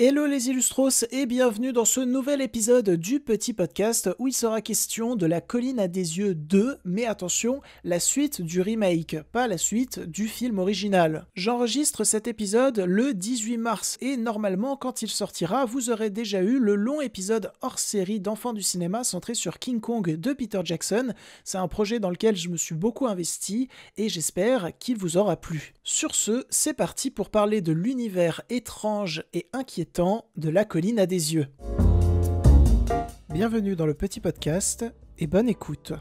Hello les Illustros et bienvenue dans ce nouvel épisode du petit podcast où il sera question de La Colline à des yeux 2, mais attention, la suite du remake, pas la suite du film original. J'enregistre cet épisode le 18 mars et normalement quand il sortira, vous aurez déjà eu le long épisode hors série d'Enfants du cinéma centré sur King Kong de Peter Jackson. C'est un projet dans lequel je me suis beaucoup investi et j'espère qu'il vous aura plu. Sur ce, c'est parti pour parler de l'univers étrange et inquiétant de La Colline à des yeux. Bienvenue dans le petit podcast et bonne écoute.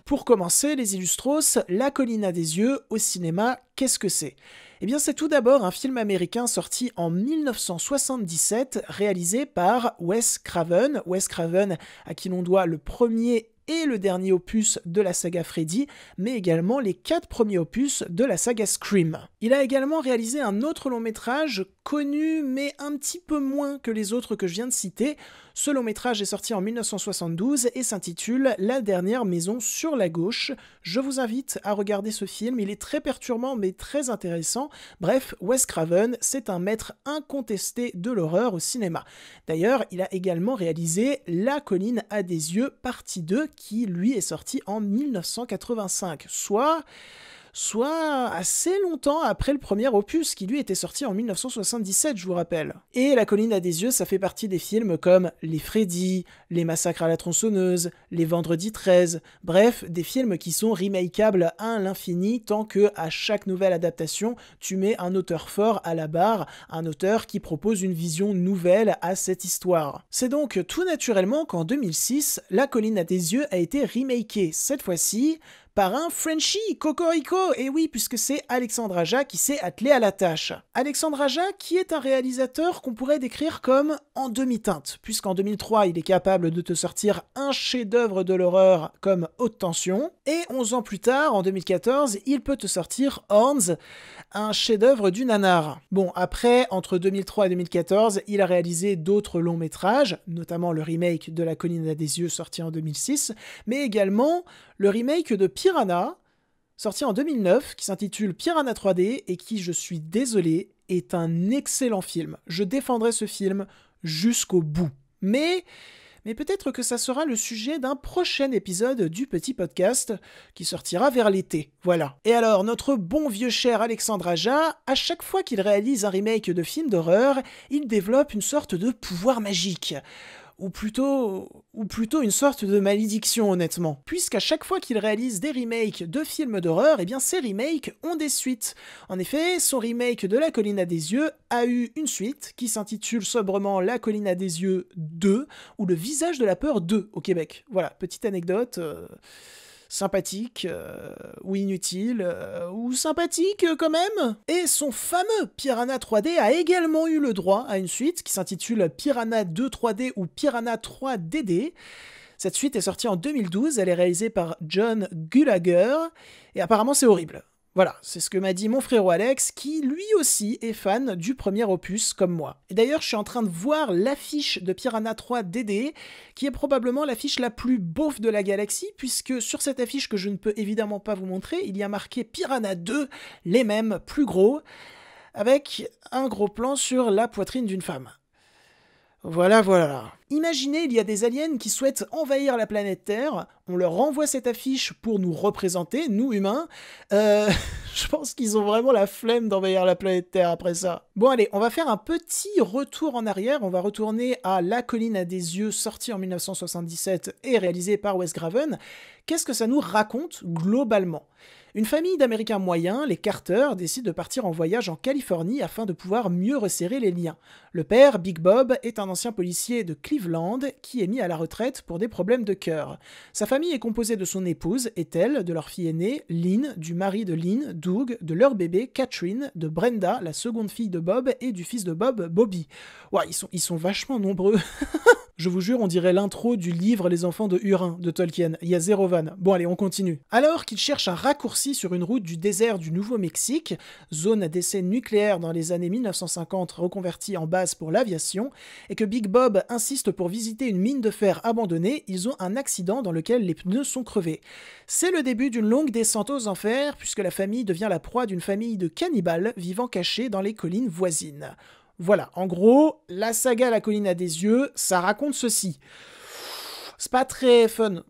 Pour commencer, les Illustros, La Colline à des yeux au cinéma, qu'est-ce que c'est ? Eh bien, c'est tout d'abord un film américain sorti en 1977, réalisé par Wes Craven. Wes Craven, à qui l'on doit le premier et le dernier opus de la saga Freddy, mais également les 4 premiers opus de la saga Scream. Il a également réalisé un autre long métrage connu, mais un petit peu moins que les autres que je viens de citer. Ce long métrage est sorti en 1972 et s'intitule La dernière maison sur la gauche. Je vous invite à regarder ce film, il est très perturbant mais très intéressant. Bref, Wes Craven, c'est un maître incontesté de l'horreur au cinéma. D'ailleurs, il a également réalisé La Colline à des yeux, partie 2, qui lui est sorti en 1985, soit assez longtemps après le premier opus qui lui était sorti en 1977, je vous rappelle. Et La Colline à des yeux, ça fait partie des films comme Les Freddy, Les Massacres à la tronçonneuse, Les Vendredi 13, bref, des films qui sont remakeables à l'infini tant que à chaque nouvelle adaptation, tu mets un auteur fort à la barre, un auteur qui propose une vision nouvelle à cette histoire. C'est donc tout naturellement qu'en 2006, La Colline à des yeux a été remakée, cette fois-ci par un Frenchie, Cocorico, et oui, puisque c'est Alexandre Aja qui s'est attelé à la tâche. Alexandre Aja, qui est un réalisateur qu'on pourrait décrire comme en demi-teinte, puisqu'en 2003, il est capable de te sortir un chef-d'œuvre de l'horreur comme Haute Tension, et 11 ans plus tard, en 2014, il peut te sortir Horns, un chef-d'œuvre du nanar. Bon, après, entre 2003 et 2014, il a réalisé d'autres longs métrages, notamment le remake de La Colline à des yeux sorti en 2006, mais également le remake de Piranha, sorti en 2009, qui s'intitule Piranha 3D et qui, je suis désolé, est un excellent film. Je défendrai ce film jusqu'au bout. Mais peut-être que ça sera le sujet d'un prochain épisode du petit podcast qui sortira vers l'été. Voilà. Et alors, notre bon vieux cher Alexandre Aja, à chaque fois qu'il réalise un remake de film d'horreur, il développe une sorte de pouvoir magique. Ou plutôt une sorte de malédiction, honnêtement. Puisqu'à chaque fois qu'il réalise des remakes de films d'horreur, eh bien ces remakes ont des suites. En effet, son remake de La Colline à des yeux a eu une suite qui s'intitule sobrement La Colline à des yeux 2, ou Le Visage de la peur 2 au Québec. Voilà, petite anecdote sympathique, ou inutile, ou sympathique quand même. Et son fameux Piranha 3D a également eu le droit à une suite qui s'intitule Piranha 2 3D ou Piranha 3DD. Cette suite est sortie en 2012, elle est réalisée par John Gulager, et apparemment c'est horrible. Voilà, c'est ce que m'a dit mon frérot Alex, qui lui aussi est fan du premier opus comme moi. Et d'ailleurs, je suis en train de voir l'affiche de Piranha 3 DD, qui est probablement l'affiche la plus beauf de la galaxie, puisque sur cette affiche que je ne peux évidemment pas vous montrer, il y a marqué Piranha 2, les mêmes, plus gros, avec un gros plan sur la poitrine d'une femme. Voilà. Imaginez, il y a des aliens qui souhaitent envahir la planète Terre, on leur renvoie cette affiche pour nous représenter, nous humains. Je pense qu'ils ont vraiment la flemme d'envahir la planète Terre après ça. Bon allez, on va faire un petit retour en arrière, on va retourner à La Colline à des yeux, sorti en 1977 et réalisé par Wes Craven. Qu'est-ce que ça nous raconte globalement ? Une famille d'Américains moyens, les Carter, décide de partir en voyage en Californie afin de pouvoir mieux resserrer les liens. Le père, Big Bob, est un ancien policier de Cleveland qui est mis à la retraite pour des problèmes de cœur. Sa famille est composée de son épouse, Ethel, de leur fille aînée, Lynn, du mari de Lynn, Doug, de leur bébé, Catherine, de Brenda, la seconde fille de Bob, et du fils de Bob, Bobby. Ouais, ils sont vachement nombreux. Je vous jure, on dirait l'intro du livre Les enfants de Hurin de Tolkien. Il y a zéro vanne. Bon allez, on continue. Alors qu'il cherche un raccourci sur une route du désert du Nouveau-Mexique, zone d'essai nucléaire dans les années 1950 reconvertie en base pour l'aviation, et que Big Bob insiste pour visiter une mine de fer abandonnée, ils ont un accident dans lequel les pneus sont crevés. C'est le début d'une longue descente aux enfers, puisque la famille devient la proie d'une famille de cannibales vivant cachés dans les collines voisines. Voilà, en gros, la saga La colline à des yeux, ça raconte ceci. C'est pas très fun.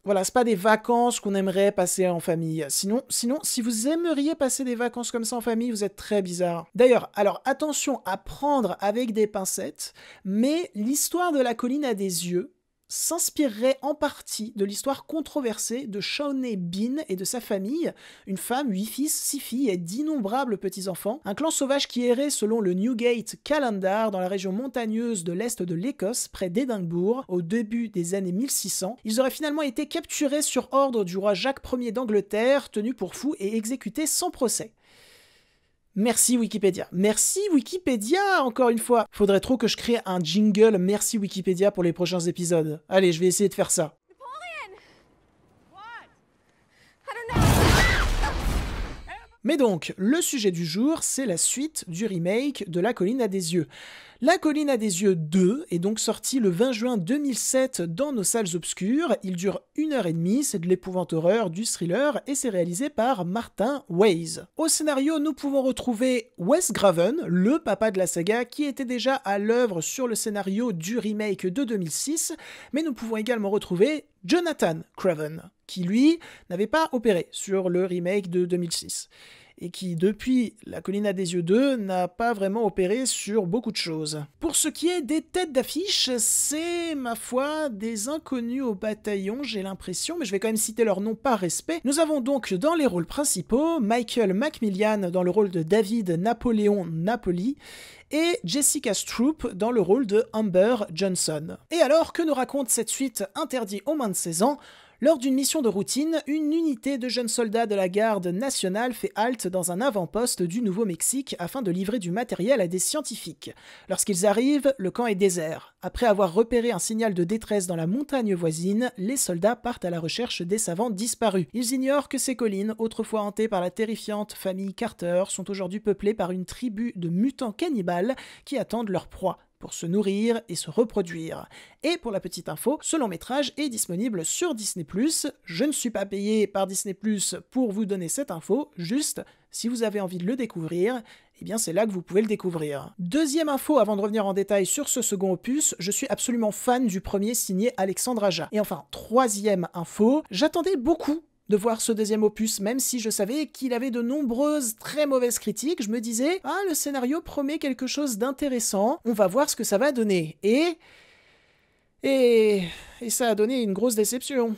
Voilà, c'est pas des vacances qu'on aimerait passer en famille. Sinon, si vous aimeriez passer des vacances comme ça en famille, vous êtes très bizarre. D'ailleurs, alors attention à prendre avec des pincettes, mais l'histoire de La colline à des yeux s'inspirerait en partie de l'histoire controversée de Shawnee Bean et de sa famille, une femme, 8 fils, 6 filles et d'innombrables petits-enfants, un clan sauvage qui errait selon le Newgate Calendar dans la région montagneuse de l'est de l'Écosse, près d'Édimbourg, au début des années 1600. Ils auraient finalement été capturés sur ordre du roi Jacques Ier d'Angleterre, tenus pour fous et exécutés sans procès. Merci Wikipédia. Merci Wikipédia, encore une fois. Faudrait trop que je crée un jingle Merci Wikipédia pour les prochains épisodes. Allez, je vais essayer de faire ça. Mais donc, le sujet du jour, c'est la suite du remake de La colline à des yeux. La colline à des yeux 2 est donc sorti le 20 juin 2007 dans nos salles obscures. Il dure 1h30, c'est de l'épouvante horreur, du thriller, et c'est réalisé par Martin Weiss. Au scénario, nous pouvons retrouver Wes Craven, le papa de la saga, qui était déjà à l'œuvre sur le scénario du remake de 2006, mais nous pouvons également retrouver Jonathan Craven, qui lui n'avait pas opéré sur le remake de 2006. Et qui, depuis La colline à des yeux 2, n'a pas vraiment opéré sur beaucoup de choses. Pour ce qui est des têtes d'affiche, c'est, ma foi, des inconnus au bataillon, j'ai l'impression, mais je vais quand même citer leur nom par respect. Nous avons donc dans les rôles principaux, Michael Macmillan dans le rôle de David Napoléon Napoli, et Jessica Stroup dans le rôle de Amber Johnson. Et alors, que nous raconte cette suite interdite aux moins de 16 ans ? Lors d'une mission de routine, une unité de jeunes soldats de la garde nationale fait halte dans un avant-poste du Nouveau-Mexique afin de livrer du matériel à des scientifiques. Lorsqu'ils arrivent, le camp est désert. Après avoir repéré un signal de détresse dans la montagne voisine, les soldats partent à la recherche des savants disparus. Ils ignorent que ces collines, autrefois hantées par la terrifiante famille Carter, sont aujourd'hui peuplées par une tribu de mutants cannibales qui attendent leur proie pour se nourrir et se reproduire. Et pour la petite info, ce long métrage est disponible sur Disney+. Je ne suis pas payé par Disney+, pour vous donner cette info, juste, si vous avez envie de le découvrir, eh bien c'est là que vous pouvez le découvrir. Deuxième info, avant de revenir en détail sur ce second opus, je suis absolument fan du premier signé Alexandre Aja. Et enfin, troisième info, j'attendais beaucoup de voir ce deuxième opus, même si je savais qu'il avait de nombreuses très mauvaises critiques. Je me disais, ah, le scénario promet quelque chose d'intéressant, on va voir ce que ça va donner. Et ça a donné une grosse déception.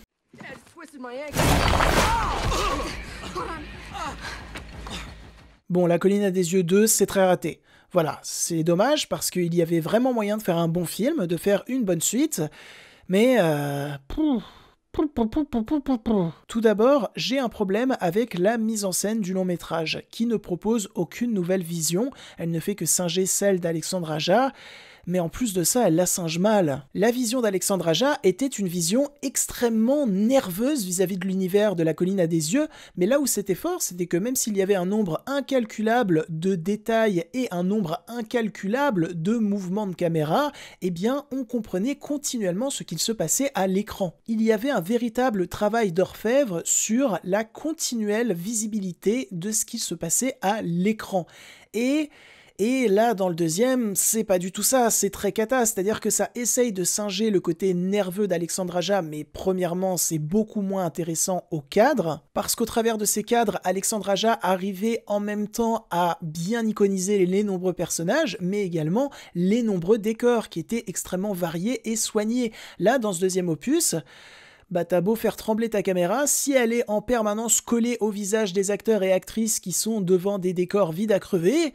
Bon, La colline à des yeux 2, c'est très raté. Voilà, c'est dommage parce qu'il y avait vraiment moyen de faire un bon film, de faire une bonne suite, mais tout d'abord, j'ai un problème avec la mise en scène du long métrage, qui ne propose aucune nouvelle vision, elle ne fait que singer celle d'Alexandre Aja, mais en plus de ça, elle la singe mal. La vision d'Alexandre Aja était une vision extrêmement nerveuse vis-à-vis de l'univers de La colline à des yeux, mais là où c'était fort, c'était que même s'il y avait un nombre incalculable de détails et un nombre incalculable de mouvements de caméra, eh bien, on comprenait continuellement ce qu'il se passait à l'écran. Il y avait un véritable travail d'orfèvre sur la continuelle visibilité de ce qui se passait à l'écran. Et là, dans le deuxième, c'est pas du tout ça, c'est très cata, c'est-à-dire que ça essaye de singer le côté nerveux d'Alexandre Aja, mais premièrement, c'est beaucoup moins intéressant au cadre, parce qu'au travers de ces cadres, Alexandre Aja arrivait en même temps à bien iconiser les nombreux personnages, mais également les nombreux décors qui étaient extrêmement variés et soignés. Là, dans ce deuxième opus, bah t'as beau faire trembler ta caméra, si elle est en permanence collée au visage des acteurs et actrices qui sont devant des décors vides à crever,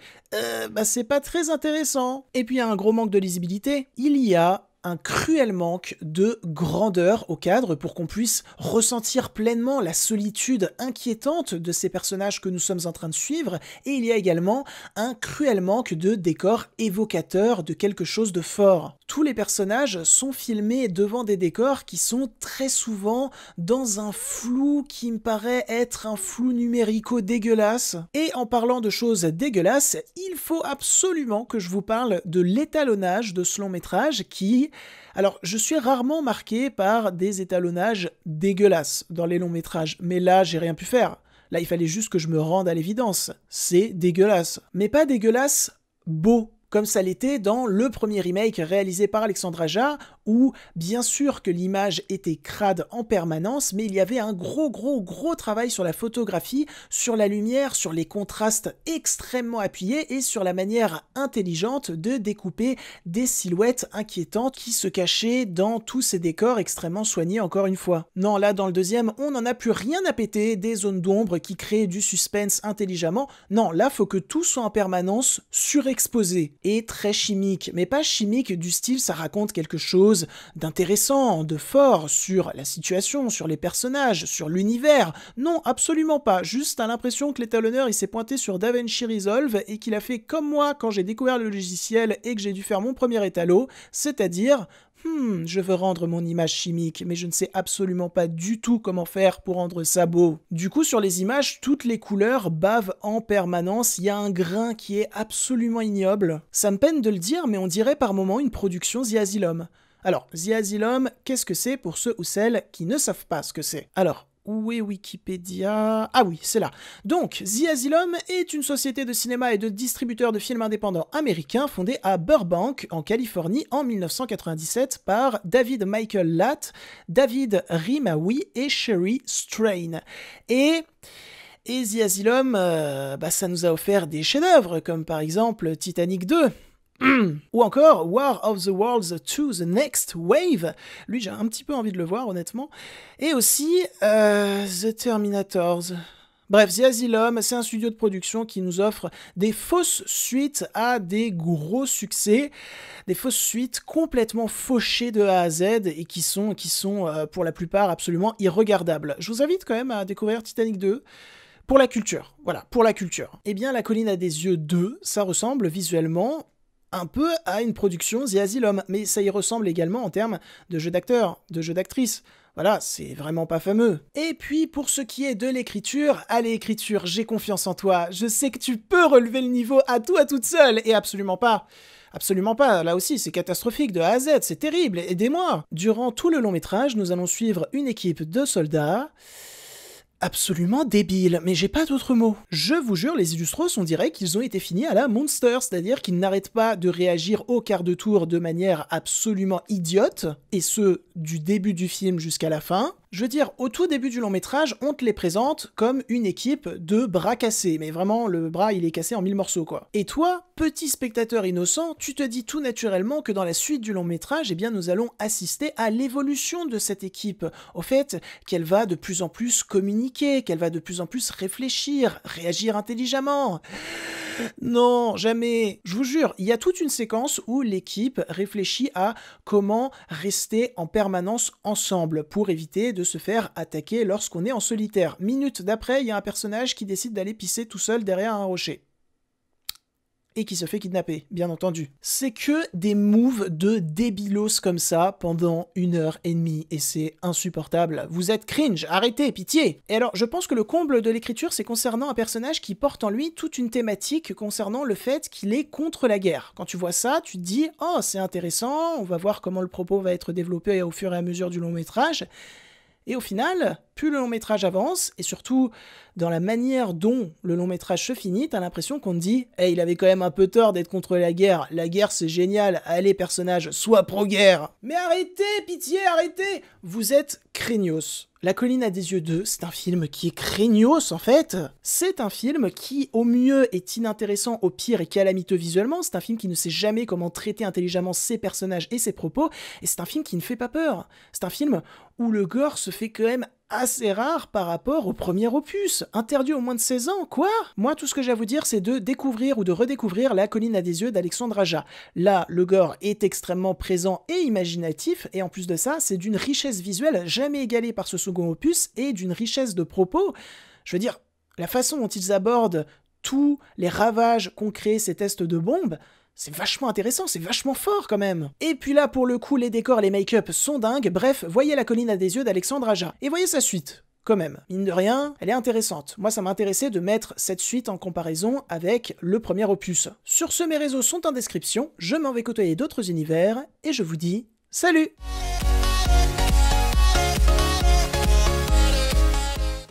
bah c'est pas très intéressant. Et puis il y a un gros manque de lisibilité. Il y a un cruel manque de grandeur au cadre pour qu'on puisse ressentir pleinement la solitude inquiétante de ces personnages que nous sommes en train de suivre, et il y a également un cruel manque de décor évocateur de quelque chose de fort. Tous les personnages sont filmés devant des décors qui sont très souvent dans un flou qui me paraît être un flou numérico dégueulasse. Et en parlant de choses dégueulasses, il faut absolument que je vous parle de l'étalonnage de ce long métrage qui... Alors, je suis rarement marqué par des étalonnages dégueulasses dans les longs métrages, mais là, j'ai rien pu faire. Là, il fallait juste que je me rende à l'évidence. C'est dégueulasse. Mais pas dégueulasse beau, comme ça l'était dans le premier remake réalisé par Alexandre Aja, où bien sûr que l'image était crade en permanence, mais il y avait un gros travail sur la photographie, sur la lumière, sur les contrastes extrêmement appuyés et sur la manière intelligente de découper des silhouettes inquiétantes qui se cachaient dans tous ces décors extrêmement soignés encore une fois. Non, là dans le deuxième, on n'en a plus rien à péter, des zones d'ombre qui créent du suspense intelligemment. Non, là faut que tout soit en permanence surexposé et très chimique, mais pas chimique du style ça raconte quelque chose d'intéressant, de fort sur la situation, sur les personnages, sur l'univers. Non, absolument pas. Juste t'as l'impression que l'étalonneur il s'est pointé sur DaVinci Resolve et qu'il a fait comme moi quand j'ai découvert le logiciel et que j'ai dû faire mon premier étalon, c'est-à-dire je veux rendre mon image chimique, mais je ne sais absolument pas du tout comment faire pour rendre ça beau. Du coup, sur les images, toutes les couleurs bavent en permanence, il y a un grain qui est absolument ignoble. Ça me peine de le dire, mais on dirait par moments une production The Asylum. Alors, The Asylum, qu'est-ce que c'est pour ceux ou celles qui ne savent pas ce que c'est? Alors, où est Wikipédia? Ah oui, c'est là. Donc, The Asylum est une société de cinéma et de distributeur de films indépendants américains fondée à Burbank, en Californie, en 1997 par David Michael Latt, David Rimawi et Sherry Strain. Et The Asylum, ça nous a offert des chefs-d'œuvre, comme par exemple Titanic 2. Ou encore War of the Worlds 2 The Next Wave. Lui, j'ai un petit peu envie de le voir, honnêtement. Et aussi The Terminators. Bref, The Asylum, c'est un studio de production qui nous offre des fausses suites à des gros succès, des fausses suites complètement fauchées de A à Z et qui sont pour la plupart absolument irregardables. Je vous invite quand même à découvrir Titanic 2. Pour la culture, voilà, pour la culture. Eh bien, La Colline a des yeux 2, ça ressemble visuellement un peu à une production The Asylum, mais ça y ressemble également en termes de jeu d'acteurs, de jeu d'actrices. Voilà, c'est vraiment pas fameux. Et puis, pour ce qui est de l'écriture, allez écriture, j'ai confiance en toi, je sais que tu peux relever le niveau à toi toute seule, et absolument pas. Absolument pas, là aussi c'est catastrophique de A à Z, c'est terrible, aidez-moi. Durant tout le long métrage, nous allons suivre une équipe de soldats... absolument débile, mais j'ai pas d'autres mots. Je vous jure, les Illustros, on dirait qu'ils ont été finis à la Monster, c'est-à-dire qu'ils n'arrêtent pas de réagir au quart de tour de manière absolument idiote, et ce, du début du film jusqu'à la fin. Je veux dire, au tout début du long métrage, on te les présente comme une équipe de bras cassés, mais vraiment, le bras, il est cassé en 1000 morceaux, quoi. Et toi, petit spectateur innocent, tu te dis tout naturellement que dans la suite du long métrage, eh bien, nous allons assister à l'évolution de cette équipe, au fait qu'elle va de plus en plus communiquer, qu'elle va de plus en plus réfléchir, réagir intelligemment. Non, jamais. Je vous jure, il y a toute une séquence où l'équipe réfléchit à comment rester en permanence ensemble pour éviter de se faire attaquer lorsqu'on est en solitaire. Minute d'après, il y a un personnage qui décide d'aller pisser tout seul derrière un rocher. Et qui se fait kidnapper, bien entendu. C'est que des moves de débilos comme ça pendant 1h30, et c'est insupportable. Vous êtes cringe, arrêtez, pitié. Et alors, je pense que le comble de l'écriture, c'est concernant un personnage qui porte en lui toute une thématique concernant le fait qu'il est contre la guerre. Quand tu vois ça, tu te dis « Oh, c'est intéressant, on va voir comment le propos va être développé au fur et à mesure du long métrage ». Et au final, plus le long métrage avance, et surtout dans la manière dont le long métrage se finit, t'as l'impression qu'on te dit « Hey, il avait quand même un peu tort d'être contre la guerre c'est génial, allez personnage, sois pro-guerre !» Mais arrêtez, pitié, arrêtez. Vous êtes craignos. La Colline a des yeux 2, c'est un film qui est craignos en fait. C'est un film qui au mieux est inintéressant, au pire est calamiteux visuellement, c'est un film qui ne sait jamais comment traiter intelligemment ses personnages et ses propos, et c'est un film qui ne fait pas peur. C'est un film où le gore se fait quand même assez rare par rapport au premier opus. Interdit aux moins de 16 ans, quoi? Moi, tout ce que j'ai à vous dire, c'est de découvrir ou de redécouvrir La colline à des yeux d'Alexandre Aja. Là, le gore est extrêmement présent et imaginatif, et en plus de ça, c'est d'une richesse visuelle jamais égalée par ce second opus, et d'une richesse de propos. Je veux dire, la façon dont ils abordent tous les ravages qu'ont créés ces tests de bombes, c'est vachement intéressant, c'est vachement fort quand même. Et puis là, pour le coup, les décors et les make-up sont dingues. Bref, voyez La colline à des yeux d'Alexandre Aja. Et voyez sa suite, quand même. Mine de rien, elle est intéressante. Moi, ça m'a intéressé de mettre cette suite en comparaison avec le premier opus. Sur ce, mes réseaux sont en description, je m'en vais côtoyer d'autres univers, et je vous dis salut!